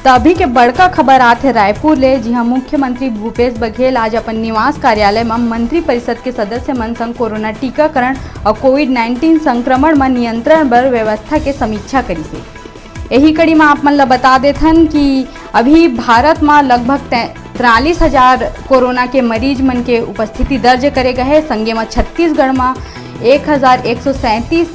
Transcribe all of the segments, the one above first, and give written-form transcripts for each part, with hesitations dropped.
तो अभी के बड़का खबर आथे रायपुर ले। जी हाँ, मुख्यमंत्री भूपेश बघेल आज अपन निवास कार्यालय में मंत्री परिषद के सदस्य मन संग कोरोना टीकाकरण और कोविड-19 संक्रमण में नियंत्रण बर व्यवस्था के समीक्षा करी से। यही कड़ी में आप मन ला बता देथन कि अभी भारत में लगभग 43,000 कोरोना के मरीज मन के उपस्थिति दर्ज करे गए है। संगे में छत्तीसगढ़ में 1,137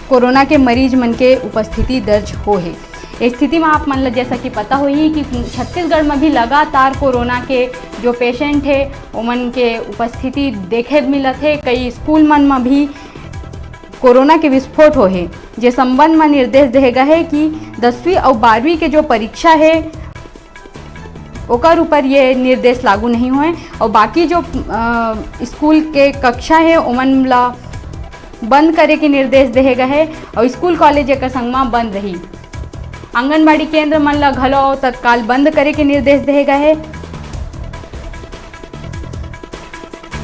कोरोना के मरीज मन के उपस्थिति दर्ज हो है। इस स्थिति में आप मन ला जैसा कि पता होही कि छत्तीसगढ़ में भी लगातार कोरोना के जो पेशेंट है उमन के उपस्थिति देखे मिलत है। कई स्कूल मन में भी कोरोना के विस्फोट हो है। जे संबंध में निर्देश देहे गए है कि 10वीं और 12वीं के जो परीक्षा है ओकर ऊपर ये निर्देश लागू नहीं हुए और बाकी जो स्कूल के कक्षा है उमन ला बंद करे के निर्देश देहे गए है और स्कूल कॉलेज एक संग में बंद रही। आंगनबाड़ी केंद्र मन ला घलो तत्काल बंद करे के निर्देश देहे गए है।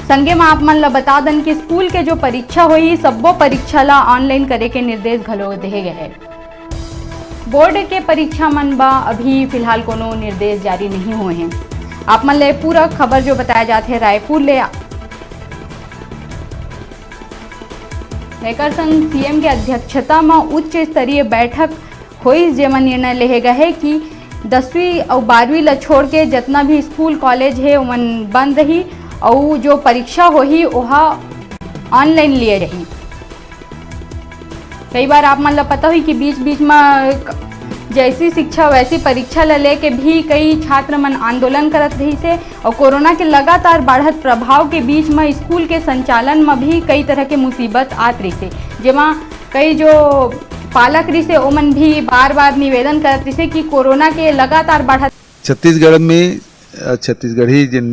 संगे में आप मन ला बता दन कि स्कूल के जो परीक्षा होई सब्बो परीक्षा ला ऑनलाइन करे के निर्देश घलो देहे गए है। बोर्ड के परीक्षा मन बा अभी फिलहाल कोनो निर्देश जारी नहीं हुए हैं। आप मन ले पूरा खबर जो बताया जाते है रायपुर ले लेकर संग सीएम के अध्यक्षता में उच्च स्तरीय बैठक हुई, जेमा निर्णय लेहे गए है कि 10वीं और 12वीं ला छोड़ के जितना भी स्कूल कॉलेज है उमन बंद रही और जो परीक्षा होही वह ऑनलाइन लिए रही। कई बार आप मन ला पता हुई कि बीच बीच में जैसी शिक्षा वैसी परीक्षा ला लेके भी कई छात्र मन आंदोलन करत रही से और कोरोना के लगातार बढ़त प्रभाव के बीच में स्कूल के संचालन में भी कई तरह के मुसीबत आत रही से, जेमा कई जो पालक रही से ओमन भी बार बार निवेदन करत रही से कि कोरोना के लगातार बढ़त छत्तीसगढ़ में छत्तीसगढ़ी जिन